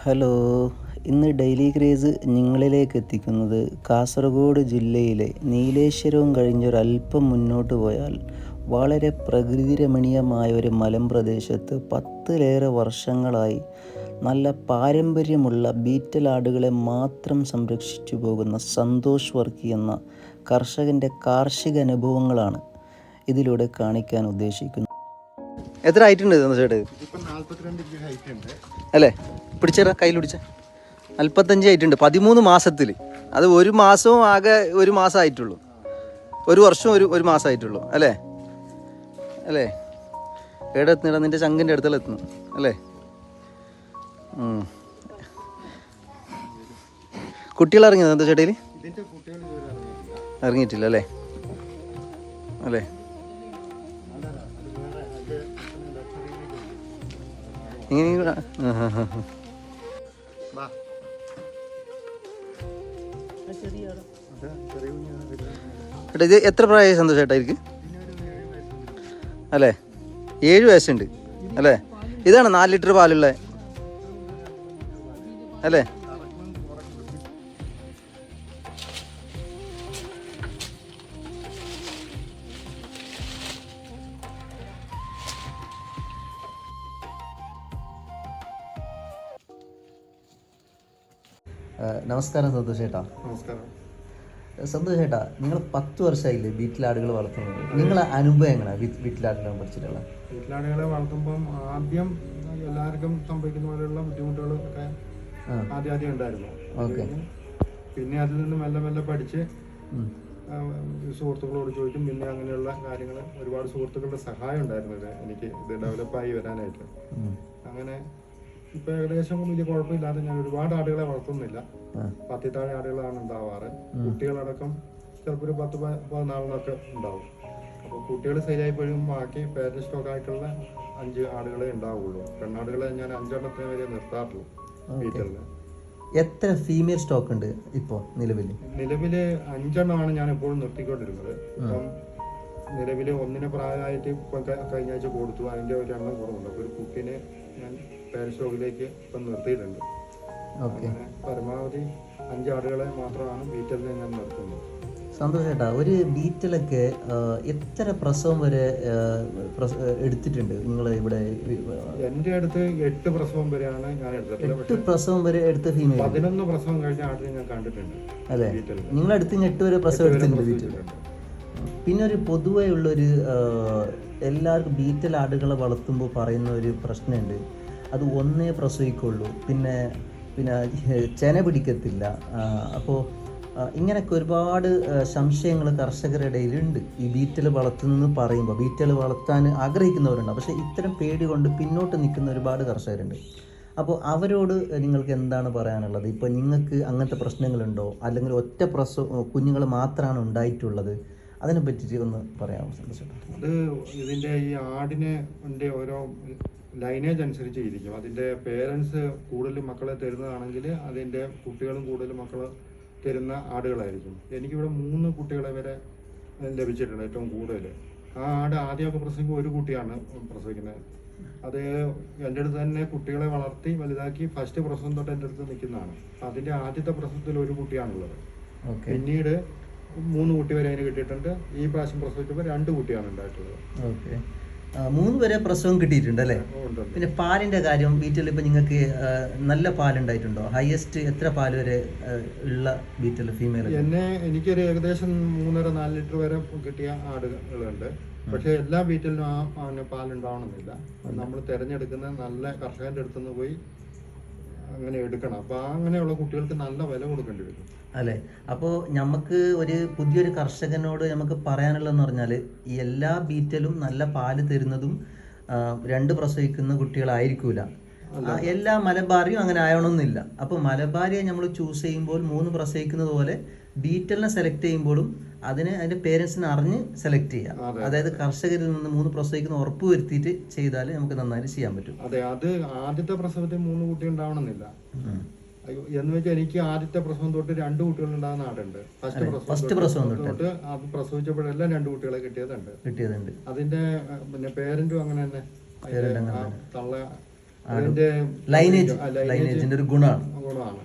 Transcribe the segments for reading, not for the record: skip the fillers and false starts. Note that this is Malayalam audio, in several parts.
ഹലോ, ഇന്ന് ഡെയിലി ക്രേസ് നിങ്ങളിലേക്ക് എത്തിക്കുന്നത് കാസർഗോഡ് ജില്ലയിലെ നീലേശ്വരവും കഴിഞ്ഞൊരല്പം മുന്നോട്ട് പോയാൽ വളരെ പ്രകൃതി രമണീയമായ ഒരു മലമ്പ്രദേശത്ത് 10ലേറെ വർഷങ്ങളായി നല്ല പാരമ്പര്യമുള്ള ബീറ്റൽ ആടുകളെ മാത്രം സംരക്ഷിച്ചു പോകുന്ന സന്തോഷ് വർക്കി എന്ന കർഷകൻ്റെ കാർഷിക അനുഭവങ്ങളാണ് ഇതിലൂടെ കാണിക്കാൻ ഉദ്ദേശിക്കുന്നത്. എത്ര ഹൈറ്റ് ഉണ്ട് ചേട്ടാ? അല്ലേ, പിടിച്ചേരാ, കയ്യിൽ പിടിച്ച 45 ആയിട്ടുണ്ട് 13 മാസത്തിൽ. അത് ഒരു മാസവും ആകെ ഒരു മാസം ആയിട്ടുള്ളൂ, ഒരു വർഷവും ഒരു മാസം ആയിട്ടുള്ളൂ. അല്ലേ അല്ലേ എവിടെ എത്തുന്നിട? നിന്റെ ചങ്കിൻ്റെ അടുത്തുള്ള എത്തുന്നു അല്ലേ? കുട്ടികൾ ഇറങ്ങിയത് എന്താ ചേട്ടയിൽ? ഇറങ്ങിയിട്ടില്ല അല്ലേ? അല്ലേ, ഇങ്ങനെ ഇത് എത്ര പ്രായം സന്തോഷേട്ടാ ഇരിക്ക്? അല്ലേ, 7 വയസ്സുണ്ട് അല്ലേ? ഇതാണ് 4 ലിറ്റർ പാലുള്ള അല്ലേ? നമസ്കാരം സന്തോഷ് ചേട്ടാ. നമസ്കാരം സന്തോഷ് ചേട്ടാ, നിങ്ങൾ 10 വർഷമായില്ലേ വീട്ടിലാടുകൾ വളർത്തുന്നത്? നിങ്ങളെ അനുഭവം എങ്ങനെയാണ് വീട്ടിലാടുകളെ പഠിച്ചിട്ടുള്ള? വീട്ടിലാടുകളെ വളർത്തുമ്പം ആദ്യം എല്ലാവർക്കും സംഭവിക്കുന്ന പോലെയുള്ള ബുദ്ധിമുട്ടുകളൊക്കെ ആദ്യം ഉണ്ടായിരുന്നു. ഓക്കെ. പിന്നെ അതിൽ നിന്ന് മെല്ലെ മെല്ലെ പഠിച്ച് സുഹൃത്തുക്കളോട് ചോദിക്കും. പിന്നെ അങ്ങനെയുള്ള കാര്യങ്ങൾ ഒരുപാട് സുഹൃത്തുക്കളുടെ സഹായം ഉണ്ടായിരുന്നത് എനിക്ക് ഇത് ഡെവലപ്പായി വരാനായിട്ട്. അങ്ങനെ ഇപ്പൊ ഏകദേശം വലിയ കുഴപ്പമില്ലാതെ ഞാൻ ഒരുപാട് ആടുകളെ വളർത്തുന്നില്ല. 10 താഴെ ആടുകളാണ് ഉണ്ടാവാറ്. കുട്ടികളടക്കം ചിലപ്പോൾ ഒരു 10-14 ഉണ്ടാവും. അപ്പോൾ കുട്ടികൾ ശരിയായിപ്പോഴും ബാക്കി പേരന്റ് സ്റ്റോക്ക് ആയിട്ടുള്ള 5 ആടുകളെ ഉണ്ടാവുള്ളൂ. പെണ്ണാടുകളെ ഞാൻ 5 വരെ നിർത്താറുള്ളൂ വീട്ടിൽ. എത്ര ഫീമെയിൽ സ്റ്റോക്ക് ഉണ്ട് ഇപ്പോൾ നിലവില്? 5 ഞാൻ എപ്പോഴും നിർത്തിക്കൊണ്ടിരുന്നത്. ഇപ്പം നിലവിൽ ഒന്നിനെ പ്രായമായിട്ട് ഇപ്പം കഴിഞ്ഞ ആഴ്ച കൊടുത്തു. അതിന്റെ ഒരു എണ്ണം കുറവുണ്ട്. അപ്പോൾ ഒരു കുട്ടിനെ ഞാൻ പേരന്റ് സ്റ്റോക്കിലേക്ക് ഇപ്പം നിർത്തിയിട്ടുണ്ട്. അങ്ങനെ പരമാവധി 5 ആടുകളെ മാത്രമാണ് ബീറ്റലിനെ ഞാൻ നിർത്തുന്നത്. സന്തോഷ് ചേട്ടാ, ഒരു ബീറ്റലൊക്കെ എത്ര പ്രസവം വരെ എടുത്തിട്ടുണ്ട് നിങ്ങൾ ഇവിടെ? എന്റെ അടുത്ത് 8 പ്രസവം വരെയാണ് ഞാൻ എടുത്തിട്ടുള്ളത്. 8 പ്രസവം വരെ എടുത്ത ഫീമെയിൽ? 11 പ്രസവം കഴിഞ്ഞ ആടിനെ ഞാൻ കണ്ടിട്ടുണ്ട്. അതെ, നിങ്ങളുടെ അടുത്ത് 8 വരെ പ്രസവം എടുത്തിട്ടുണ്ട് ബീറ്റൽ. പിന്നെ ഒരു പൊതുവേ ഉള്ളൊരു എല്ലാവർക്കും ബീറ്റൽ ആടുകളെ വളർത്തുമ്പോൾ പറയുന്ന ഒരു പ്രശ്നമുണ്ട്. അത് ഒന്നേ പ്രസവിക്കുള്ളൂ, പിന്നെ ചെന പിടിക്കത്തില്ല. അപ്പോൾ ഇങ്ങനെയൊക്കെ ഒരുപാട് സംശയങ്ങൾ കർഷകരുടെ ഇടയിലുണ്ട്. ഈ ബീറ്റൽ വളർത്തുന്നു പറയുമ്പോൾ ബീറ്റൽ വളർത്താൻ ആഗ്രഹിക്കുന്നവരുണ്ട്, പക്ഷേ ഇത്തരം പേടി കൊണ്ട് പിന്നോട്ട് നിൽക്കുന്ന ഒരുപാട് കർഷകരുണ്ട്. അപ്പോൾ അവരോട് നിങ്ങൾക്ക് എന്താണ് പറയാനുള്ളത്? ഇപ്പോൾ നിങ്ങൾക്ക് അങ്ങനത്തെ പ്രശ്നങ്ങളുണ്ടോ, അല്ലെങ്കിൽ ഒറ്റ കുഞ്ഞുങ്ങൾ മാത്രമാണ് ഉണ്ടായിട്ടുള്ളത്? അതിനെ പറ്റിയിട്ട് ഒന്ന് പറയാമോ സന്തോഷം? അത് ഇതിൻ്റെ ഈ ആടിനെ ഓരോ ലൈനേജ് അനുസരിച്ച് ഇരിക്കും. അതിൻ്റെ പേരൻസ് കൂടുതൽ മക്കളെ തരുന്നതാണെങ്കിൽ അതിൻ്റെ കുട്ടികളും കൂടുതൽ മക്കളെ തരുന്ന ആടുകളായിരിക്കും. എനിക്കിവിടെ 3 കുട്ടികളെ വരെ ലഭിച്ചിട്ടുണ്ട് ഏറ്റവും കൂടുതൽ. ആ ആട് ആദ്യമൊക്കെ പ്രസവിക്കുമ്പോൾ ഒരു കുട്ടിയാണ് പ്രസവിക്കുന്നത്. അത് എൻ്റെ അടുത്ത് തന്നെ കുട്ടികളെ വളർത്തി വലുതാക്കി ഫസ്റ്റ് പ്രസവം തൊട്ട് എൻ്റെ അടുത്ത് നിൽക്കുന്നതാണ്. അതിൻ്റെ ആദ്യത്തെ പ്രസവത്തിൽ ഒരു കുട്ടിയാണുള്ളത്. പിന്നീട് 3 കുട്ടി വരെ അതിന് കിട്ടിയിട്ടുണ്ട്. ഈ പ്രാവശ്യം പ്രസവിച്ചപ്പോൾ 2 കുട്ടിയാണ് ഉണ്ടായിട്ടുള്ളത്. ഓക്കെ, 3 വരെ പ്രസവം കിട്ടിയിട്ടുണ്ട് അല്ലേ? പിന്നെ പാലിന്റെ കാര്യം ബീറ്റൽ ഇപ്പൊ നിങ്ങൾക്ക് നല്ല പാലുണ്ടായിട്ടുണ്ടോ? ഹയസ്റ്റ് എത്ര പാല് വരെ ഉള്ള ബീറ്റൽ ഫീമെയിൽ? എനിക്കൊരു ഏകദേശം 3.5-4 ലിറ്റർ വരെ കിട്ടിയ ആടുകളുണ്ട്. പക്ഷെ എല്ലാ ബീറ്റലിനും ആ പാലുണ്ടാവണമെന്നില്ല. നമ്മൾ തിരഞ്ഞെടുക്കുന്ന നല്ല കർഷകന്റെ അടുത്തുനിന്ന് പോയി അങ്ങനെ എടുക്കണം. അപ്പൊ അങ്ങനെയുള്ള കുട്ടികൾക്ക് നല്ല വില കൊടുക്കേണ്ടി വരും അല്ലേ? അപ്പോൾ നമുക്ക് ഒരു പുതിയൊരു കർഷകനോട് നമുക്ക് പറയാനുള്ളതെന്ന് പറഞ്ഞാൽ ഈ എല്ലാ ബീറ്റലും നല്ല പാല് തരുന്നതും 2 പ്രസവിക്കുന്ന കുട്ടികളായിരിക്കൂല. എല്ലാ മലബാറിയും അങ്ങനെ ആവണമെന്നില്ല. അപ്പോൾ മലബാരിയെ നമ്മൾ ചൂസ് ചെയ്യുമ്പോൾ 3 പ്രസവിക്കുന്നത് പോലെ ബീറ്റലിനെ സെലക്ട് ചെയ്യുമ്പോഴും അതിന്റെ പേരൻസിനെ അറിഞ്ഞ് സെലക്ട് ചെയ്യാം. അതായത് കർഷകരിൽ നിന്ന് 3 പ്രസവിക്കുന്ന ഉറപ്പ് വരുത്തിയിട്ട് ചെയ്താൽ നമുക്ക് നന്നായിട്ട് ചെയ്യാൻ പറ്റും. അതെ, അത് ആദ്യത്തെ പ്രസവത്തിൽ 3 കുട്ടി ഉണ്ടാവണമെന്നില്ല. എന്ന് വെച്ചാൽ എനിക്ക് ആദ്യത്തെ പ്രസവം തൊട്ട് 2 കുട്ടികൾ ഉണ്ടാകുന്ന ആടുണ്ട്. ഫസ്റ്റ് പ്രസവം തൊട്ട് അത് പ്രസവിച്ചപ്പോഴെല്ലാം 2 കുട്ടികളെ കിട്ടിയതുണ്ട്. അതിന്റെ പിന്നെ പേരന്റും അങ്ങനെ തന്നെ തള്ള അതിന്റെ ലൈനേജിന്റെ ഒരു ഗുണമാണ്. ഗുണമാണ്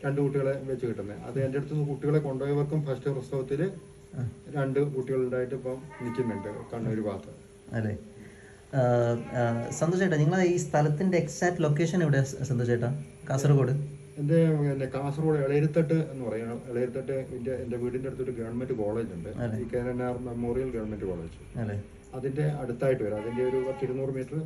2 കുട്ടികളെ വെച്ച് കിട്ടുന്നത്. അത് എൻ്റെ അടുത്ത് നിന്ന് കുട്ടികളെ കൊണ്ടുപോയവർക്കും ഫസ്റ്റ് പ്രസവത്തിൽ 2 കുട്ടികളുണ്ടായിട്ട് ഇപ്പം നിൽക്കുന്നുണ്ട് കണ്ണൂർ ഭാഗത്ത്. അല്ലേ? സന്തോഷ് ചേട്ടാ, നിങ്ങളെ ഈ സ്ഥലത്തിന്റെ എക്സാക്ട് ലൊക്കേഷൻ എവിടെയാ സന്തോഷ് ചേട്ടാ? കാസർഗോഡ്? എൻ്റെ കാസർഗോഡ് എളയിരുത്തട്ട് എന്ന് പറയുന്നത്. എളയിരുത്തട്ട് എൻ്റെ വീടിൻ്റെ അടുത്തൊരു ഗവൺമെന്റ് കോളേജ് ഉണ്ട്, ഈ KNR മെമ്മോറിയൽ ഗവൺമെന്റ് കോളേജ്. അതിന്റെ അടുത്തായിട്ട് വരും. അതിന്റെ ഒരു 200 മീറ്റർ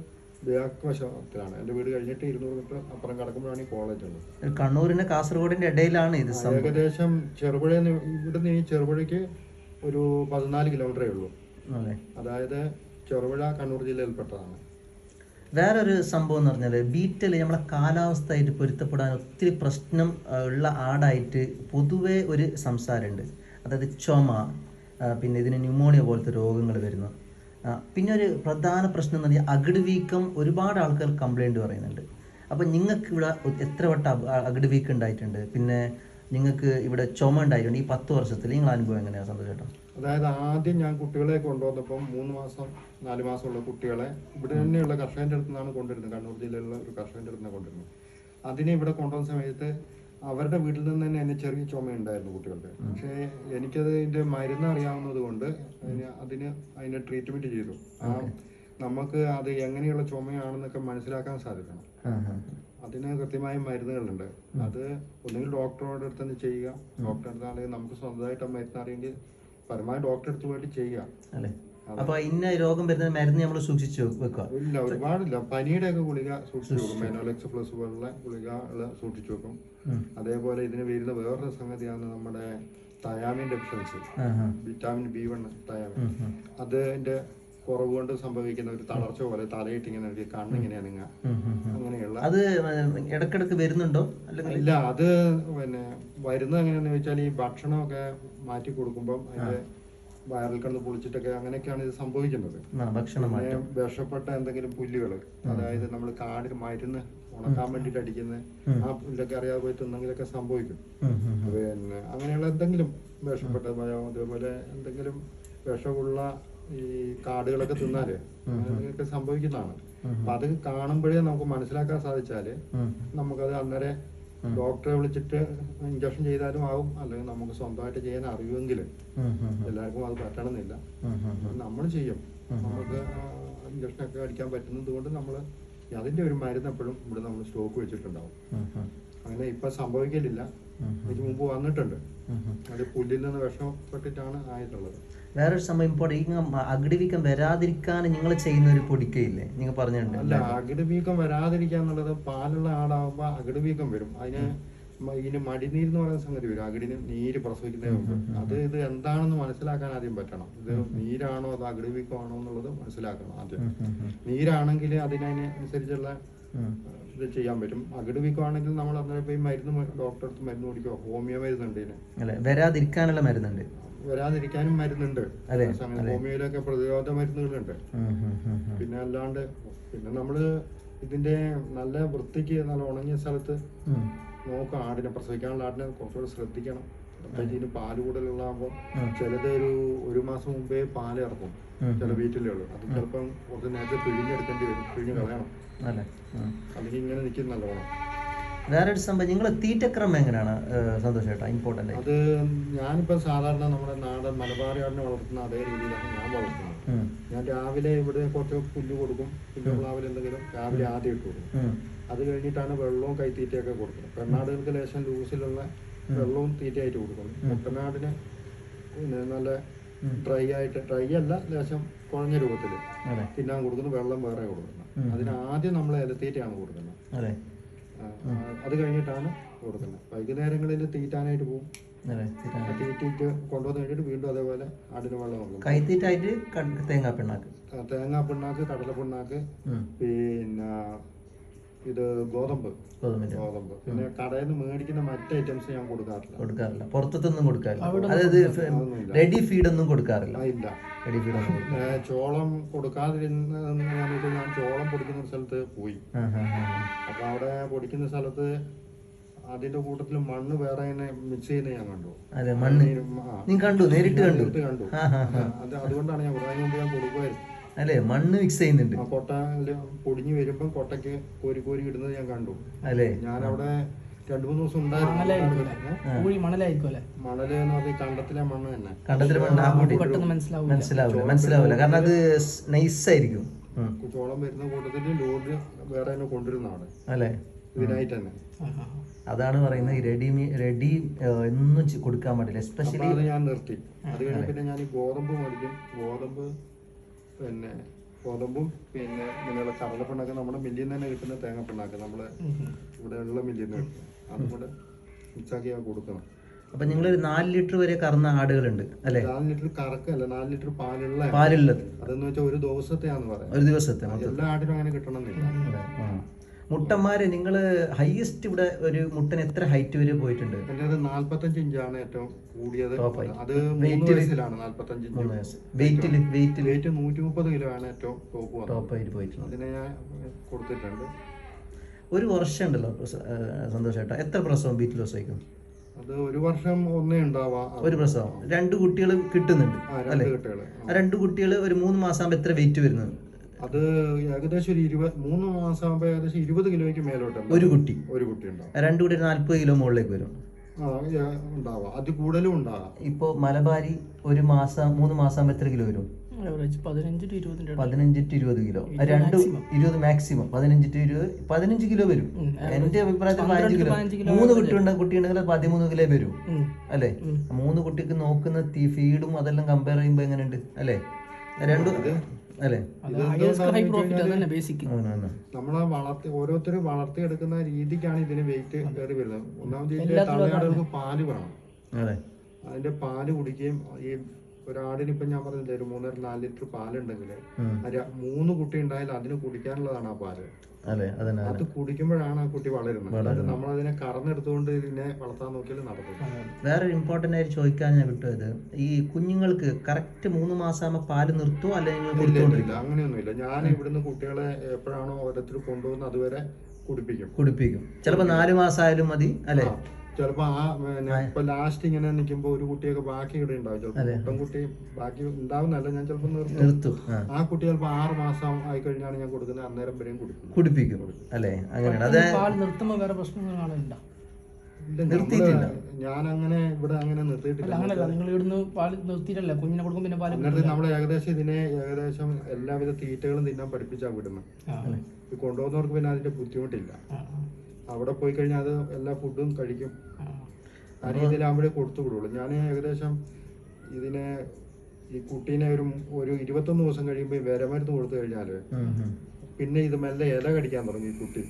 ബാക്ക് വശത്തിലാണ് എൻ്റെ വീട്. കഴിഞ്ഞിട്ട് 200 മീറ്റർ അപ്പുറം കടക്കുമ്പോഴാണ് ഈ കോളേജ് ഉള്ളത്. കണ്ണൂരിന് കാസർഗോഡിന്റെ ഇടയിലാണ് ഇത്. ഏകദേശം ചെറുപുഴ, ഇവിടുന്ന് ഈ ചെറുപുഴയ്ക്ക് ഒരു 14 കിലോമീറ്ററേ ഉള്ളൂ. അതായത് ചെറുപുഴ കണ്ണൂർ ജില്ലയിൽപ്പെട്ടതാണ്. വേറൊരു സംഭവം എന്ന് പറഞ്ഞാൽ ബീറ്റൽ നമ്മളെ കാലാവസ്ഥയായിട്ട് പൊരുത്തപ്പെടാൻ ഒത്തിരി പ്രശ്നം ഉള്ള ആടായിട്ട് പൊതുവേ ഒരു സംസാരമുണ്ട്. അതായത് ചുമ, പിന്നെ ഇതിന് ന്യൂമോണിയ പോലത്തെ രോഗങ്ങൾ വരുന്നു. പിന്നെ ഒരു പ്രധാന പ്രശ്നം എന്ന് പറഞ്ഞാൽ അകിട് വീക്കം. ഒരുപാട് ആൾക്കാർ കംപ്ലൈൻറ്റ് പറയുന്നുണ്ട്. അപ്പം നിങ്ങൾക്ക് ഇവിടെ എത്ര വട്ടം അകിട് വീക്കം ഉണ്ടായിട്ടുണ്ട്? പിന്നെ നിങ്ങൾക്ക് ഇവിടെ ചുമ ഉണ്ടായിട്ടുണ്ട് ഈ 10 വർഷത്തിൽ? നിങ്ങളുടെ അനുഭവം എങ്ങനെയാണ് സന്തോഷ് ചേട്ടാ? അതായത് ആദ്യം ഞാൻ കുട്ടികളെ കൊണ്ടുവന്നപ്പം 3 മാസം 4 മാസമുള്ള കുട്ടികളെ ഇവിടെ തന്നെയുള്ള കർഷകൻ്റെ അടുത്ത് നിന്നാണ് കൊണ്ടുവരുന്നത്. കണ്ണൂർ ജില്ലയിലുള്ള ഒരു കർഷകൻ്റെ അടുത്ത് നിന്നാണ് കൊണ്ടുവരുന്നത്. അതിനെ ഇവിടെ കൊണ്ടുവന്ന സമയത്ത് അവരുടെ വീട്ടിൽ നിന്ന് തന്നെ എന്നെ ചെറിയ ചുമ ഉണ്ടായിരുന്നു കുട്ടികൾക്ക്. പക്ഷേ എനിക്കത് ഇതിൻ്റെ മരുന്ന് അറിയാവുന്നത് കൊണ്ട് അതിനെ ട്രീറ്റ്മെന്റ് ചെയ്തു. നമുക്ക് അത് എങ്ങനെയുള്ള ചുമയാണെന്നൊക്കെ മനസ്സിലാക്കാൻ സാധിക്കണം. അതിന് കൃത്യമായ മരുന്നുകളുണ്ട്. അത് ഒന്നുകിൽ ഡോക്ടറോട് അടുത്ത് തന്നെ ചെയ്യുക. ഡോക്ടറെ അടുത്ത് അല്ലെങ്കിൽ നമുക്ക് സ്വന്തമായിട്ട് മരുന്ന് അറിയെങ്കിൽ പരമാവധി ഡോക്ടറെ അടുത്ത് പോയിട്ട് ചെയ്യുക. അപ്പൊ ഇന്ന രോഗം വരുന്ന മരുന്ന് നമ്മൾ സൂക്ഷിച്ചു വെക്കുക? ഇല്ല, ഒരുപാടില്ല. പനിയുടെ ഒക്കെ ഗുളിക സൂക്ഷിച്ചു വെക്കും. മെനോലെക്സ് പ്ലസ് പോലുള്ള ഗുളികകൾ സൂക്ഷിച്ചു വെക്കും. അതേപോലെ ഇതിന് വരുന്ന വേറൊരു സംഗതിയാണ് നമ്മുടെ thiamine deficiency, vitamin B1 thiamine. അതിന്റെ കുറവ് കൊണ്ട് സംഭവിക്കുന്ന ഒരു തളർച്ച പോലെ തലയിട്ട് ഇങ്ങനെ കണ്ണിങ്ങനെ അനങ്ങ, അങ്ങനെയുള്ള. അത് ഇടക്കിടക്ക് വരുന്നുണ്ടോ? ഇല്ല, അത് പിന്നെ വരുന്നത് എങ്ങനെയാന്ന് വെച്ചാൽ ഈ ഭക്ഷണമൊക്കെ മാറ്റി കൊടുക്കുമ്പോൾ അതിന്റെ വയറിൽ കിടന്ന് പൊളിച്ചിട്ടൊക്കെ അങ്ങനെയൊക്കെയാണ് ഇത് സംഭവിക്കുന്നത്. വിഷപ്പെട്ട എന്തെങ്കിലും പുല്ലുകള്, അതായത് നമ്മൾ കാടിൽ മരുന്ന് ഉണക്കാൻ വേണ്ടിട്ട് അടിക്കുന്ന ആ പുല്ലൊക്കെ അറിയാതെ പോയി തിന്നെങ്കിലൊക്കെ സംഭവിക്കും. പിന്നെ അങ്ങനെയുള്ള എന്തെങ്കിലും വിഷപ്പെട്ട അതേപോലെ എന്തെങ്കിലും വിഷമുള്ള ഈ കാടുകളൊക്കെ തിന്നാല് അങ്ങനെയൊക്കെ സംഭവിക്കുന്നതാണ്. അപ്പൊ അത് കാണുമ്പോഴേ നമുക്ക് മനസ്സിലാക്കാൻ സാധിച്ചാല് നമുക്കത് അന്നേരം ഡോക്ടറെ വിളിച്ചിട്ട് ഇഞ്ചക്ഷൻ ചെയ്താലും ആവും, അല്ലെങ്കിൽ നമുക്ക് സ്വന്തമായിട്ട് ചെയ്യാൻ അറിയുമെങ്കിൽ. എല്ലാവർക്കും അത് പറ്റണമെന്നില്ല, നമ്മൾ ചെയ്യും. നമുക്ക് ഇഞ്ചക്ഷനൊക്കെ അടിക്കാൻ പറ്റുന്നത് കൊണ്ട് നമ്മൾ അതിന്റെ ഒരു മരുന്ന് എപ്പോഴും ഇവിടെ നമ്മൾ സ്റ്റോക്ക് വെച്ചിട്ടുണ്ടാവും. അങ്ങനെ ഇപ്പൊ സംഭവിക്കലില്ല, ഇതിന് മുമ്പ് വന്നിട്ടുണ്ട്. അത് പുല്ലിൽ നിന്ന് വിഷപ്പെട്ടിട്ടാണ് ആയിട്ടുള്ളത്. വേറൊരു സംഭവം ഇമ്പോർട്ടൻ്റ്, അകിട് വീക്കം വരാതിരിക്കാൻ നിങ്ങൾ ചെയ്യുന്ന ഒരു പൊടിക്കയില്ലേ നിങ്ങൾ പറഞ്ഞിട്ടുണ്ട്? അല്ല, അകിട് വീക്കം വരാതിരിക്കുക എന്നുള്ളത് പാലുള്ള ആടാവുമ്പോ അകിട് വീക്കം വരും. ഇതിന് മടിനീര് എന്ന് പറയുന്ന സംഗതി വരും. അകിടിന് നീര് പ്രസവിക്കുന്നതിന് മുമ്പ് ഇത് എന്താണെന്ന് മനസ്സിലാക്കാൻ ആദ്യം പറ്റണം. ഇത് നീരാണോ അതോ അകിട് വീക്കമാണോ എന്നുള്ളത് മനസ്സിലാക്കണം ആദ്യം. നീരാണെങ്കിൽ അതിനനുസരിച്ചുള്ള ഇത് ചെയ്യാൻ പറ്റും. അകിട് വീക്കമാണെങ്കിൽ നമ്മൾ അന്നേരം പോയി മരുന്ന് ഡോക്ടറെ അടുത്ത് മരുന്ന് കുടിക്കുക. ഹോമിയോ മരുന്നുണ്ട് ഇതിന്. വരാതിരിക്കാനുള്ള മരുന്നുണ്ട്, വരാതിരിക്കാനും മരുന്നുണ്ട്. ഹോമിയോയിലൊക്കെ പ്രതിരോധ മരുന്നുകളുണ്ട്. പിന്നെ അല്ലാണ്ട് പിന്നെ നമ്മള് ഇതിന്റെ നല്ല വൃത്തിക്ക് നല്ല ഉണങ്ങിയ സ്ഥലത്ത് നോക്കാം. ആടിനെ പ്രസവിക്കാനുള്ള ആടിനെ കുറച്ചുകൂടെ ശ്രദ്ധിക്കണം. പ്രത്യേകിച്ച് പാല് കൂടുതലുള്ളതാകുമ്പോൾ ചിലത് ഒരു മാസം മുമ്പേ പാല് ഇറക്കും ചില വീട്ടിലേ ഉള്ളൂ. അത് ചിലപ്പം കുറച്ച് നേരത്തെ പിഴിഞ്ഞെടുക്കേണ്ടി വരും, പിഴിഞ്ഞ് കളയണം, അല്ലെങ്കിൽ ഇങ്ങനെ നിൽക്കും നല്ലോണം. വേറൊരു സംഭവം, നിങ്ങളെ തീറ്റക്രമം എങ്ങനെയാണ് സന്തോഷ് ചേട്ടാ? ഇമ്പോർട്ടന്റ്. അത് ഞാനിപ്പോ സാധാരണ നമ്മുടെ നാടൻ മലബാറി ആടിനെ വളർത്തുന്ന അതേ രീതിയിലാണ് ഞാൻ വളർത്തുന്നത്. ഞാൻ രാവിലെ ഇവിടെ കുറച്ച് പുല്ല് കൊടുക്കും, പിന്നെ രാവിലെ എന്തെങ്കിലും രാവിലെ ആദ്യം ഇട്ട് കൊടുക്കും. അത് കഴിഞ്ഞിട്ടാണ് വെള്ളവും കൈത്തീറ്റയൊക്കെ കൊടുക്കുന്നത്. പെണ്ണാടുകൾക്ക് ലേശം ലൂസിലുള്ള വെള്ളവും തീറ്റയായിട്ട് കൊടുക്കുന്നു. മുട്ടനാടിന് നല്ല ഡ്രൈ അല്ല, ലേശം കുഴഞ്ഞ രൂപത്തിൽ തിന്നാൻ കൊടുക്കുന്നു. വെള്ളം വേറെ കൊടുക്കണം. അതിനാദ്യം നമ്മൾ ഇലത്തീറ്റയാണ് കൊടുക്കുന്നത്. അത് കഴിഞ്ഞിട്ടാണ് കൊടുക്കുന്നത്. വൈകുന്നേരങ്ങളിൽ തീറ്റാനായിട്ട് പോകും. തീറ്റിട്ട് കൊണ്ടുവന്ന് കഴിഞ്ഞിട്ട് വീണ്ടും അതേപോലെ ആടിന് വെള്ളം കൊടുക്കും. കൈത്തീറ്റായിട്ട് തേങ്ങാ പിണ്ണാക്ക്, കടല പിണ്ണാക്ക്, പിന്നെ ഇത് ഗോതമ്പ്. പിന്നെ കടയിൽ നിന്ന് മേടിക്കുന്ന മറ്റ് ഐറ്റംസ് ഞാൻ കൊടുക്കാറില്ല. പുറത്തൊന്നും കൊടുക്കാറില്ല. അതായത് റെഡി ഫീഡ് ഒന്നും കൊടുക്കാറില്ല. ഇല്ല, റെഡി ഫീഡ്. ചോളം കൊടുക്കാതിരുന്ന ഞാൻ ചോളം പൊടിക്കുന്ന ഒരു സ്ഥലത്ത് പോയി. അപ്പൊ അവിടെ പൊടിക്കുന്ന സ്ഥലത്ത് അതിന്റെ കൂട്ടത്തിൽ മണ്ണ് വേറെ മിക്സ് ചെയ്യുന്നത് ഞാൻ കണ്ടു. നേരിട്ട് കണ്ടു. അതുകൊണ്ടാണ് ഞാൻ കൊടുക്കുന്നത്. അതിന് മുമ്പ് ഞാൻ കൊടുക്കുമായിരുന്നു. അല്ലേ? മണ്ണ് മിക്സ് ചെയ്യുന്നുണ്ട് ആ കൊട്ട പൊടിഞ്ഞു വരുമ്പം കൊട്ടയ്ക്ക് കോരി കോരി ഇടുന്നത് ഞാൻ കണ്ടു. അല്ലേ? ഞാനവിടെ 2-3 ദിവസം ഉണ്ടായിരുന്നു. മണലായിരിക്കും മണല് എന്ന് പറഞ്ഞാൽ കണ്ടത്തിലെ മണ്ണ് തന്നെ. കണ്ടത്തിലെ മണ്ണ് ആ കൂടി മനസ്സിലാവില്ല കാരണം അത് നൈസായിരിക്കും. ചോളം വരുന്ന കൂട്ടത്തില് ലോഡ് വേറെ തന്നെ കൊണ്ടുവരുന്നതാണ് അല്ലേ? ഇതിനായിട്ട് തന്നെ. അതാണ് പറയുന്നത് റെഡി ഒന്നും കൊടുക്കാൻ പാടില്ല. എസ്പെഷ്യലി അത് ഞാൻ നിർത്തി. അത് കഴിഞ്ഞ പിന്നെ ഞാൻ ഈ ഗോതമ്പ് മേടിക്കും. ഗോതമ്പും പിന്നെ ഇങ്ങനെയുള്ള കടലപ്പിണ്ണാക്ക് നമ്മുടെ മില്ലിൽ നിന്ന് തന്നെ കിട്ടുന്ന തേങ്ങപ്പിണ്ണാക്ക് നമ്മള് ഇവിടെ ഉള്ള മില്ലിൽ നിന്ന് കിട്ടും. അതും കൂടെ മിക്സാക്കി കൊടുക്കണം. അപ്പൊ നിങ്ങളൊരു 4 ലിറ്റർ വരെ കറന്ന ആടുകളുണ്ട് അല്ലെ? 4 ലിറ്റർ കറക്കല്ല, 4 ലിറ്റർ പാലുള്ളത്. അതെന്ന് വെച്ചാൽ ഒരു ദിവസത്തെയാന്ന് പറയാം. ഒരു ദിവസത്തെ എല്ലാ ആടിനും അങ്ങനെ കിട്ടണമെന്നില്ല. മുട്ടന്മാര് നിങ്ങള് ഹൈയസ്റ്റ് ഇവിടെ ഒരു മുട്ടൻ എത്ര ഹൈറ്റ് വരെ പോയിട്ടുണ്ട്? എന്റെ 45 ഇഞ്ചാണ് ഏറ്റവും കൂടിയത്. അത് 3 വയസ്സിലാണ് 45 ഇഞ്ച്. വെയിറ്റ് 130 കിലോ ആണ് ഏറ്റവും ടോപ്പ് ആയിട്ട് പോയിട്ടുള്ളത്. അതിനെ ഞാൻ കൊടുത്തിട്ടുണ്ട്. ഒരു വർഷം ഉണ്ടല്ലോ സന്തോഷേട്ടാ, എത്ര പ്രസവം ബീറ്റിൽ പ്രസവിക്കും? അത് ഒരു വർഷം ഒന്നേ ഉണ്ടാവാം. ഒരു പ്രസവം 2 കുട്ടികൾ കിട്ടുന്നുണ്ട് അല്ലെ? 2 കുട്ടികൾ ഒരു 3 മാസം ആകുമ്പോ എത്ര വെയിറ്റ് വരുന്നത്? അത് ഏകദേശം ഒരു 3 മാസം ആകുമ്പോ ഏകദേശം 20 കിലോയ്ക്ക് മേലോട്ട് ഒരു കുട്ടി ഉണ്ടാവും. 2 കുട്ടി 40 കിലോ മുകളിലേക്ക് വരും. ഉണ്ടാവാം, അത് കൂടുതലും ഉണ്ടാകാം. ഇപ്പൊ മലബാരി ഒരു മാസം 3 മാസം ആകുമ്പോ എത്ര കിലോ വരും? 15 to 20 kilo. 20 maximum 15 to 20 15 kilo വരും. എന്റെ അഭിപ്രായത്തിൽ 15 കിലോ. 3 കുട്ടിയുണ്ടെങ്കിൽ 13 കിലോ വരും അല്ലെ? 3 കുട്ടിക്ക് നോക്കുന്ന ഫീഡും അതെല്ലാം കമ്പയർ ചെയ്യുമ്പോ എങ്ങനെയുണ്ട് അല്ലെ? അല്ലെ? നമ്മളെ ഓരോരുത്തരും വളർത്തിയെടുക്കുന്ന രീതിക്കാണ് ഇതിന് വെയിറ്റ് കയറി വരുന്നത്. ഒന്നാമത് തലയാടുകൾക്ക് പാല് വേണം. അതിന്റെ പാല് കുടിക്കുകയും ഈ ഒരാടിന് ഇപ്പൊ ഞാൻ പറഞ്ഞില്ലേ ഒരു 3-4 ലിറ്റർ പാലുണ്ടെങ്കിൽ 3 കുട്ടി ഉണ്ടായാലും അതിന് കുടിക്കാനുള്ളതാണ് ആ പാല്. അത് കുടിക്കുമ്പോഴാണ് ആ കുട്ടി വളരുന്നത്. നമ്മളതിനെ കറന്നെടുത്തുകൊണ്ട് ഇതിനെ വളർത്താൻ നോക്കിയാൽ നടക്കും. വേറൊരു ഇമ്പോർട്ടന്റ് ആയിട്ട് ചോദിക്കാൻ ഞാൻ വിട്ടത്, ഈ കുഞ്ഞുങ്ങൾക്ക് കറക്റ്റ് 3 മാസം ആകുമ്പോൾ പാല് നിർത്തുമോ അല്ലെങ്കിൽ? അങ്ങനെയൊന്നുമില്ല. ഞാൻ ഇവിടുന്ന് കുട്ടികളെ എപ്പോഴാണോ ഓരോരുത്തർ കൊണ്ടുപോകുന്നത് അതുവരെ കുടിപ്പിക്കും. ചിലപ്പോ 4 മാസം ആയാലും മതി അല്ലെ? ചിലപ്പോ ഇപ്പൊ ലാസ്റ്റ് ഇങ്ങനെ നിൽക്കുമ്പോ ഒരു കുട്ടിയൊക്കെ ബാക്കി ഇവിടെ ഉണ്ടാവും. ചിലപ്പോ കുട്ടി ബാക്കി ഉണ്ടാവുന്നല്ല, ഞാൻ ചിലപ്പോ നിർത്തും. ആ കുട്ടി ചിലപ്പോ 6 മാസം ആയി കഴിഞ്ഞാണ് ഞാൻ കൊടുക്കുന്നത്. അന്നേരം വരെയും കുടിപ്പിക്കും അല്ലെ? അങ്ങനെയാണ്. ഞാൻ അങ്ങനെ ഇവിടെ അങ്ങനെ നിർത്തിയിട്ടില്ല. നമ്മൾ ഏകദേശം ഇതിനെ എല്ലാവിധ തീറ്റകളും തിന്നാൻ പഠിപ്പിച്ചാ വിടുന്നത്. കൊണ്ടുപോകുന്നവർക്ക് പിന്നെ അതിന്റെ ബുദ്ധിമുട്ടില്ല. അവിടെ പോയി കഴിഞ്ഞാൽ അത് എല്ലാ ഫുഡും കഴിക്കും. ആ രീതിയിലാകുമ്പോഴേ കൊടുത്തു വിടുള്ളൂ. ഞാൻ ഏകദേശം ഇതിനെ ഈ കുട്ടീനെ ഒരു 21 ദിവസം കഴിയുമ്പോൾ വിരമരുന്ന് കൊടുത്തു കഴിഞ്ഞാല് പിന്നെ ഇത് മെല്ലെ ഇല കടിക്കാൻ തുടങ്ങി. ഈ കുട്ടി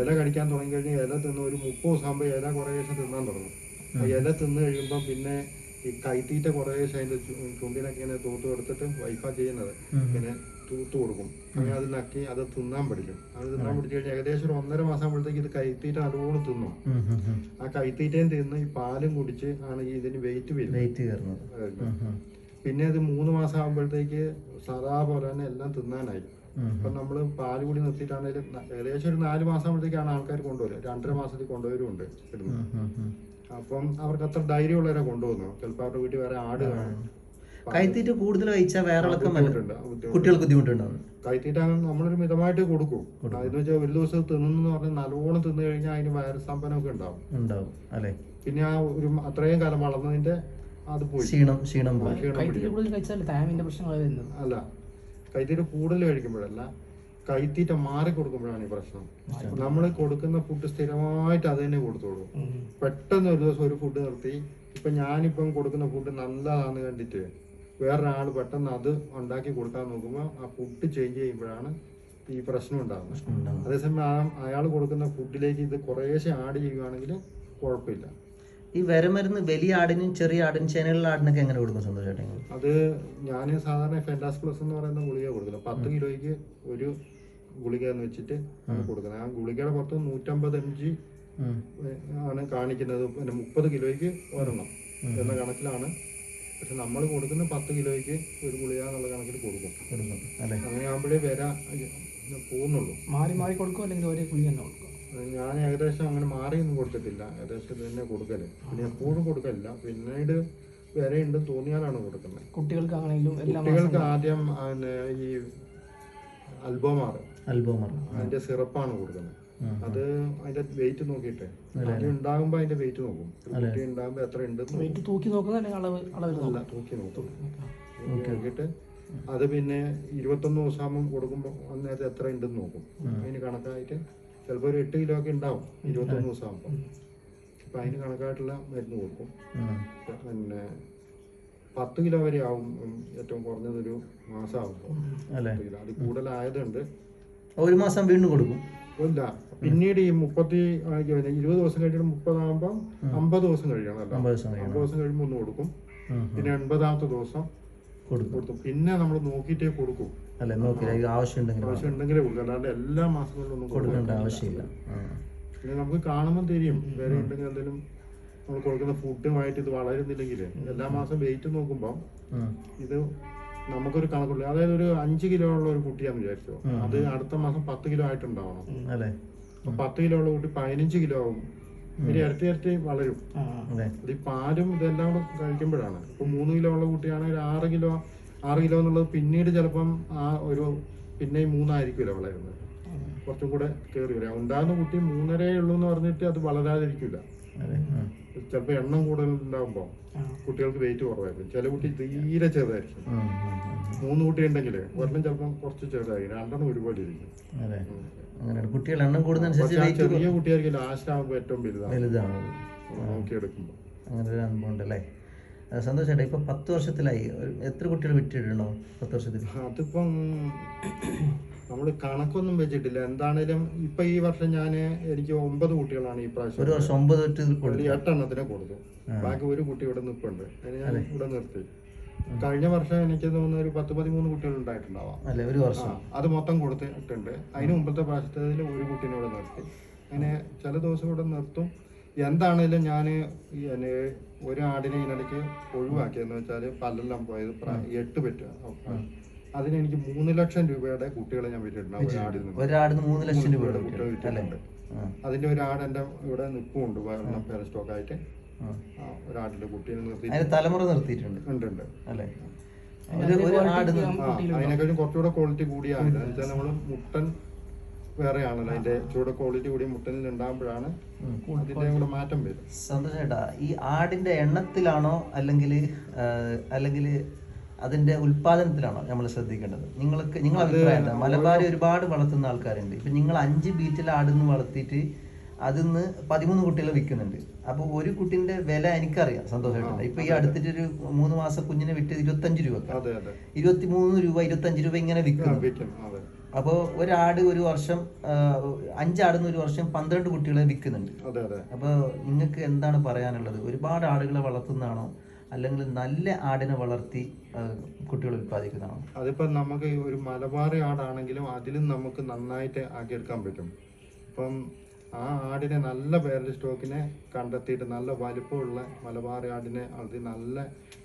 ഇല കടിക്കാൻ തുടങ്ങി കഴിഞ്ഞാൽ ഇല തിന്ന് ഒരു 30 ദിവസം ആകുമ്പോൾ ഇല കുറേശ്ശെ തിന്നാൻ തുടങ്ങും. ഇല തിന്ന് കഴിയുമ്പോൾ പിന്നെ ഈ കൈത്തീറ്റ കുറേശ്ശെ അതിന്റെ ചുണ്ടിനൊക്കെ ഇങ്ങനെ തൂത്ത് കൊടുത്തിട്ട് വൈഫാ ചെയ്യുന്നത് ഇങ്ങനെ തൂത്ത് കൊടുക്കും. അങ്ങനെ അത് നക്കി അത് തിന്നാൻ പഠിക്കും. അത് തിന്നാൻ പഠിച്ചു കഴിഞ്ഞാൽ ഏകദേശം ഒരു 1.5 മാസം ആകുമ്പോഴത്തേക്ക് ഇത് കൈത്തീറ്റ നല്ലോണം തിന്നും. ആ കൈത്തീറ്റയും തിന്ന് ഈ പാലും കുടിച്ച് ആണ് ഇതിന് വെയിറ്റ് വരുന്നത്. പിന്നെ അത് 3 മാസം ആകുമ്പോഴത്തേക്ക് സാധാ പോലെ തന്നെ എല്ലാം തിന്നാനായി. അപ്പൊ നമ്മള് പാല് കൂടി നിർത്തിയിട്ടാണെങ്കിലും ഏകദേശം ഒരു 4 മാസം ആകുമ്പോഴത്തേക്കാണ് ആൾക്കാർ കൊണ്ടുവരും. 2.5 മാസത്തിൽ കൊണ്ടുവരുമുണ്ട്. അപ്പം അവർക്ക് അത്ര ധൈര്യമുള്ളവരെ കൊണ്ടുപോകുന്നു. ചിലപ്പോൾ അവരുടെ വീട്ടിൽ വേറെ ആട് കാണും. കൈത്തീറ്റ കൂടുതൽ കഴിച്ചാൽ വേറെ കുട്ടികൾക്ക് ബുദ്ധിമുട്ടുണ്ടാവും. കൈത്തീറ്റ നമ്മളൊരു മിതമായിട്ട് കൊടുക്കും. അതെന്ന് വെച്ചാൽ ഒരു ദിവസം തിന്നു പറഞ്ഞാൽ നല്ലോണം തിന്നു കഴിഞ്ഞാൽ അതിന് വയറ് സ്തംഭനമൊക്കെ ഉണ്ടാവും അല്ലെ? പിന്നെ ആ ഒരു അത്രയും കാലം വളർന്നതിന്റെ അത് പോയി ക്ഷീണം അല്ല, കൈത്തീറ്റ കൂടുതൽ കഴിക്കുമ്പോഴല്ല, കൈത്തീറ്റ മാറി കൊടുക്കുമ്പോഴാണ് ഈ പ്രശ്നം. നമ്മൾ കൊടുക്കുന്ന ഫുഡ് സ്ഥിരമായിട്ട് അത് തന്നെ കൊടുത്തോളൂ. പെട്ടെന്ന് ഒരു ദിവസം ഒരു ഫുഡ് നിർത്തി, ഇപ്പൊ ഞാനിപ്പം കൊടുക്കുന്ന ഫുഡ് നല്ലതാന്ന് കണ്ടിട്ട് വേറൊരാൾ പെട്ടെന്ന് അത് ഉണ്ടാക്കി കൊടുക്കാൻ നോക്കുമ്പോൾ ആ ഫുഡ് ചേഞ്ച് ചെയ്യുമ്പോഴാണ് ഈ പ്രശ്നം ഉണ്ടാകുന്നത്. അതേസമയം അയാൾ കൊടുക്കുന്ന ഫുഡിലേക്ക് ഇത് കുറേശ്ശെ ആഡ് ചെയ്യുകയാണെങ്കിൽ കുഴപ്പമില്ല. ഈ വരമരുന്ന് വലിയ ആടിനും ചെറിയ ആടിനും ചേനയുള്ള ആടിനൊക്കെ എങ്ങനെ കൊടുക്കും സന്തോഷേട്ടൻ? അത് ഞാൻ സാധാരണ ഫെൻഡാസ് പ്ലസ് എന്ന് പറയുന്ന ഗുളിക കൊടുക്കുന്നത് 10 കിലോയ്ക്ക് ഒരു ഗുളിക എന്ന് വെച്ചിട്ട് കൊടുക്കുന്നത്. ആ ഗുളികയുടെ പുറത്ത് 150 mg ആണ് കാണിക്കുന്നത്. പിന്നെ 30 കിലോയ്ക്ക് ഒരെണ്ണം എന്ന കണക്കിലാണ്. പക്ഷെ നമ്മൾ കൊടുക്കുന്ന 10 കിലോയ്ക്ക് ഒരു ഗുളിക എന്നുള്ള കണക്കിൽ കൊടുക്കും. അങ്ങനെ ആകുമ്പോഴേ പോകുന്നുള്ളൂ. മാറി കൊടുക്കും അല്ലെങ്കിൽ ഒരേ ഗുളിക തന്നെ കൊടുക്കും. ഞാൻ ഏകദേശം അങ്ങനെ മാറിയൊന്നും കൊടുത്തിട്ടില്ല. ഏകദേശം ഇത് തന്നെ കൊടുക്കല്. പിന്നെ എപ്പോഴും കൊടുക്കലില്ല. പിന്നീട് വിലയുണ്ട് തോന്നിയാലാണ് കൊടുക്കുന്നത്. കുട്ടികൾക്ക് ആണെങ്കിലും എല്ലാ കുട്ടികൾക്ക് ആദ്യം ഈ അൽബോമാർ അതിന്റെ സിറപ്പാണ് കൊടുക്കുന്നത്. അത് അതിന്റെ വെയിറ്റ് നോക്കിയിട്ട് ആദ്യം ഉണ്ടാകുമ്പോ അതിന്റെ വെയിറ്റ് നോക്കും. കുട്ടി ഉണ്ടാകുമ്പോ എത്ര ഉണ്ട് വെയിറ്റ് തൂക്കി നോക്കുന്ന അല്ല തൂക്കി നോക്കും. നോക്കിയിട്ട് അത് പിന്നെ 21 ദിവസം കൊടുക്കുമ്പോൾ അന്നേരത്തെ എത്ര ഉണ്ടെന്ന് നോക്കും. അതിന് കണക്കായിട്ട് ചിലപ്പോൾ ഒരു 8 കിലോ ഒക്കെ ഉണ്ടാവും 21 ദിവസം ആകുമ്പോൾ. അപ്പൊ അതിന് കണക്കായിട്ടുള്ള മരുന്ന് കൊടുക്കും. പിന്നെ 10 കിലോ വരെ ആവും ഏറ്റവും കുറഞ്ഞതൊരു മാസമാകുമ്പോൾ. അത് കൂടുതലായതുണ്ട്. ഒരു മാസം വീണ്ടും കൊടുക്കും. ഇല്ല, പിന്നീട് ഈ 20 ദിവസം കഴിഞ്ഞിട്ട് 30 ആകുമ്പോൾ 50 ദിവസം കഴിയണം. 50 ദിവസം കഴിയുമ്പോൾ ഒന്ന് കൊടുക്കും. പിന്നെ 80ാമത്തെ ദിവസം കൊടുക്കും. പിന്നെ നമ്മൾ നോക്കിയിട്ടേ കൊടുക്കും. ആവശ്യമുണ്ടെങ്കിലേ കൊടുക്കും. അല്ലാണ്ട് എല്ലാ മാസങ്ങളിലൊന്നും കൊടുക്കേണ്ട ആവശ്യമില്ല. പിന്നെ നമുക്ക് കാണുമ്പോൾ തിരിയും വേറെ ഉണ്ടെങ്കിൽ എന്തെങ്കിലും നമ്മൾ കൊടുക്കുന്ന ഫുഡുമായിട്ട് ഇത് വളരുന്നില്ലെങ്കിൽ എല്ലാ മാസം വെയിറ്റ് നോക്കുമ്പോൾ ഇത് നമുക്കൊരു കണക്കുള്ള, അതായത് ഒരു 5 കിലോ ഉള്ള ഒരു കുട്ടിയാന്ന് വിചാരിച്ചോ, അത് അടുത്ത മാസം 10 കിലോ ആയിട്ടുണ്ടാവണം. അപ്പൊ 10 കിലോ ഉള്ള കുട്ടി 15 കിലോ ആവും. ഒരു ഇരട്ടി വളരും. അത് ഈ പാലും ഇതെല്ലാം കൂടെ കഴിക്കുമ്പോഴാണ്. ഇപ്പൊ 3 കിലോ ഉള്ള കുട്ടിയാണെങ്കിൽ 6 കിലോ എന്നുള്ളത് പിന്നീട് ചിലപ്പം പിന്നെയും 3 ആയിരിക്കില്ല വളരുന്നത്. കുറച്ചും കൂടെ കയറി വരാം. ഉണ്ടാകുന്ന കുട്ടി 3.5 ഉള്ളൂ എന്ന് പറഞ്ഞിട്ട് അത് വളരാതിരിക്കില്ല. ചിലപ്പോൾ എണ്ണം കൂടുതലുണ്ടാകുമ്പോൾ കുട്ടികൾക്ക് വെയിറ്റ് കുറവായിരിക്കും. ചില കുട്ടി തീരെ ചെറുതായിരിക്കും. 3 കുട്ടി ഉണ്ടെങ്കിൽ ഒരെണ്ണം ചിലപ്പം കുറച്ച് ചെറുതായിരിക്കും, 2 ഒരുപോലെ ഇരിക്കും. കുട്ടികൾ എണ്ണം കൂടുന്നതനുസരിച്ച് ചെറിയ കുട്ടിയായിരിക്കും ലാസ്റ്റ് ആകുമ്പോൾ ഏറ്റവും വലുതാണ് നോക്കിയെടുക്കുമ്പോൾ. അങ്ങനെ ഒരു അനുഭവം ഉണ്ടല്ലേ. സന്തോഷേട്ടാ, ഇപ്പൊ 10 വർഷത്തിലായി എത്ര കുട്ടികൾ വിറ്റിട്ടുണ്ടോ? 10 വർഷത്തിൽ അതിപ്പം നമ്മൾ കണക്കൊന്നും വെച്ചിട്ടില്ല. എന്താണേലും ഇപ്പൊ ഈ വർഷം എനിക്ക് 9 കുട്ടികളാണ് ഈ പ്രാവശ്യം. ഒരു വർഷം 8 എണ്ണത്തിനെ കൊടുത്തു. ബാക്കി ഒരു കുട്ടി ഇവിടെ നിൽപ്പുണ്ട്. അതിന് ഞാൻ ഇവിടെ നിർത്തി. കഴിഞ്ഞ വർഷം എനിക്ക് തോന്നുന്ന ഒരു 10-13 കുട്ടികൾ ഉണ്ടായിട്ടുണ്ടാവാം ഒരു വർഷം. അത് മൊത്തം കൊടുത്തിട്ടുണ്ട്. അതിന് മുമ്പത്തെ പ്രാവശ്യത്തിൽ ഒരു കുട്ടീനെ ഇവിടെ നിർത്തി. അങ്ങനെ ചില ദിവസം ഇവിടെ നിർത്തും. എന്താണേലും ഞാൻ ഒരു ആടിനെ ഇതിനിടയ്ക്ക് ഒഴിവാക്കിയെന്ന് വെച്ചാൽ പല്ലെല്ലാം പോയത് 8 പറ്റുക. അതിനെനിക്ക് 3 ലക്ഷം രൂപയുടെ കുട്ടികളെ ഞാൻ വിറ്റിട്ടുണ്ട്. ഒരാടിന് 3 ലക്ഷം രൂപയുടെ കുട്ടികൾ വിറ്റിട്ടുണ്ട്. അതിന്റെ ഒരു ആട് എന്റെ ഇവിടെ നിൽപ്പുണ്ട് പേര സ്റ്റോക്ക് ആയിട്ട്. ഒരാടിന്റെ കുട്ടീനെ നിർത്തി തലമുറ നിർത്തിയിട്ടുണ്ട്. ഉണ്ട് അല്ലേ? അതിനെക്കാളും കുറച്ചുകൂടെ ക്വാളിറ്റി കൂടിയാണ്. എന്നുവെച്ചാൽ നമ്മള് മുട്ടൻ വേറെയാണല്ലോ, അതിന്റെ ചൂടെ ക്വാളിറ്റി കൂടി മുട്ടനിൽ ഉണ്ടാകുമ്പോഴാണ് അതിന്റെ കൂടെ മാറ്റം വരും. സന്തോഷേട്ടാ, ഈ ആടിന്റെ എണ്ണത്തിലാണോ അല്ലെങ്കിൽ അതിന്റെ ഉൽപാദനത്തിലാണോ നമ്മൾ ശ്രദ്ധിക്കേണ്ടത്? നിങ്ങളെ അഭിപ്രായം എന്താ? മലബാറി ഒരുപാട് വളർത്തുന്ന ആൾക്കാരുണ്ട്. ഇപ്പൊ നിങ്ങൾ 5 ബീറ്റിൽ ആടിന്ന് വളർത്തിയിട്ട് അതിന്ന് 13 കുട്ടികളെ വിൽക്കുന്നുണ്ട്. അപ്പൊ ഒരു കുട്ടിന്റെ വില എനിക്കറിയാം സന്തോഷമായിട്ടുണ്ട്. ഇപ്പൊ ഈ അടുത്തിട്ടൊരു 3 മാസം കുഞ്ഞിനെ വിറ്റ് 25 രൂപ, 23 രൂപ, 25 രൂപ ഇങ്ങനെ വിൽക്കുന്നു. അപ്പോ ഒരാട് ഒരു വർഷം 5 ആടുന്ന ഒരു വർഷം 12 കുട്ടികളെ വിൽക്കുന്നുണ്ട്. അപ്പൊ നിങ്ങൾക്ക് എന്താണ് പറയാനുള്ളത്? ഒരുപാട് ആടുകളെ വളർത്തുന്നതാണോ അല്ലെങ്കിൽ നല്ല ആടിനെ വളർത്തി കുട്ടികൾ ഉത്പാദിക്കുന്നതാണോ? അതിപ്പോ നമുക്ക് ഒരു മലബാറി ആടാണെങ്കിലും അതിലും നമുക്ക് നന്നായിട്ട് ആക്കിയെടുക്കാൻ പറ്റും. ഇപ്പം ആ ആടിനെ നല്ല പേരൽ സ്റ്റോക്കിനെ കണ്ടെത്തിയിട്ട് നല്ല വലിപ്പമുള്ള മലബാറി ആടിനെ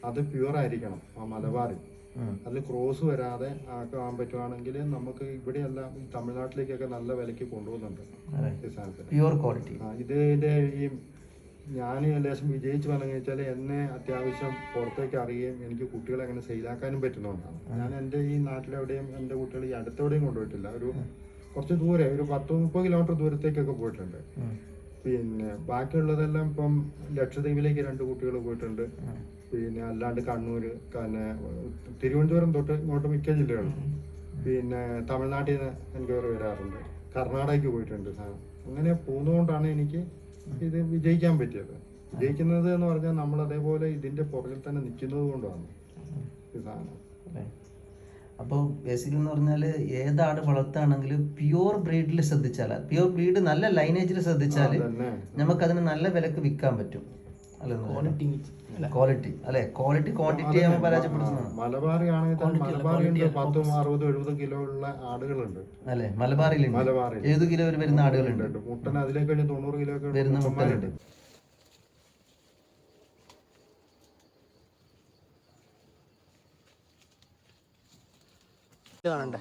അത് പ്യുവർ ആയിരിക്കണം. ആ മലബാറി അതിൽ ക്രോസ് വരാതെ ആക്കാൻ പറ്റുവാണെങ്കിൽ നമുക്ക് ഇവിടെയെല്ലാം ഈ തമിഴ്നാട്ടിലേക്കൊക്കെ നല്ല വിലയ്ക്ക് കൊണ്ടുപോകുന്നുണ്ട് ഈ സാധനത്തിന്. Pure quality. ഇതിന്റെ ഈ ഞാൻ ലേശം വിജയിച്ചു പറഞ്ഞു വെച്ചാൽ എന്നെ അത്യാവശ്യം പുറത്തേക്ക് അറിയുകയും എനിക്ക് കുട്ടികളെ അങ്ങനെ സെയിലാക്കാനും പറ്റുന്നതുകൊണ്ടാണ്. ഞാൻ എൻ്റെ ഈ നാട്ടിലെവിടെയും എൻ്റെ കുട്ടികൾ ഈ അടുത്തെവിടെയും കൊണ്ടുപോയിട്ടില്ല. കുറച്ച് ദൂരെ ഒരു 10-30 കിലോമീറ്റർ ദൂരത്തേക്കൊക്കെ പോയിട്ടുണ്ട്. പിന്നെ ബാക്കിയുള്ളതെല്ലാം ഇപ്പം ലക്ഷദ്വീപിലേക്ക് 2 കുട്ടികൾ പോയിട്ടുണ്ട്. പിന്നെ അല്ലാണ്ട് കണ്ണൂര്, തിരുവനന്തപുരം തൊട്ട് ഇങ്ങോട്ട് മിക്ക ജില്ലകളും, പിന്നെ തമിഴ്നാട്ടിൽ നിന്ന് എനിക്ക് വരാറുണ്ട്, കർണാടകയ്ക്ക് പോയിട്ടുണ്ട്. അങ്ങനെ പോകുന്നതുകൊണ്ടാണ് എനിക്ക് ഇത് വിജയിക്കാൻ പറ്റിയത്. വിജയിക്കുന്നത് എന്ന് പറഞ്ഞാൽ നമ്മൾ അതേപോലെ ഇതിന്റെ പുറകിൽ തന്നെ നിൽക്കുന്നത് കൊണ്ടാണ് ഈ സാധനം. അപ്പോൾ ബേസിക്കലി എന്ന് പറഞ്ഞാൽ ഏതാട് വളർത്തുകയാണെങ്കിലും പ്യുവർ ബ്രീഡിൽ ശ്രദ്ധിച്ചാൽ, പ്യുവർ ബ്രീഡ് നല്ല ലൈനേജിൽ ശ്രദ്ധിച്ചാൽ നമുക്കതിന് നല്ല വിലക്ക് വിൽക്കാൻ പറ്റും. ക്വാളിറ്റി അല്ലെ, ക്വാണ്ടിറ്റി പരാജയപ്പെടുത്തുന്നതാണ്. മലബാറി ആണെങ്കിൽ മലബാറിയുണ്ട് 40-60-70 കിലോ ഉള്ള ആടുകളുണ്ട് അല്ലെ. മലബാറിൽ 70 കിലോ വരുന്ന ആടുകളുണ്ട്. മുട്ടൻ അതിലേക്ക് 90 കിലോ വരുന്ന മുട്ടനുണ്ട്. കാണണ്ടേ?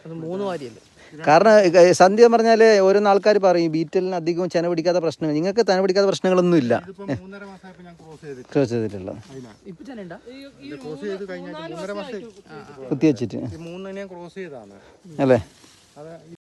അത് 3 വാരിയല്ലേ? കാരണം സത്യം പറഞ്ഞാൽ ഓരോ ആൾക്കാർ പറയും ബീറ്റലിന് അധികം ചെന പിടിക്കാത്ത പ്രശ്നങ്ങൾ, നിങ്ങൾക്ക് ചെന പിടിക്കാത്ത പ്രശ്നങ്ങളൊന്നും ഇല്ല. ഇതിപ്പോ 3.5 മാസമായപ്പോ ഞാൻ ക്രോസ് ചെയ്തിട്ടുള്ളത് ഇപ്പൊ ചെനയുണ്ടോ? ക്രോസ് ചെയ്ത് കഴിഞ്ഞാൽ 3.5 മാസം കുത്തി വെച്ചിട്ട് ഈ 3 ക്രോസ് ചെയ്താണ് അല്ലേ? അത്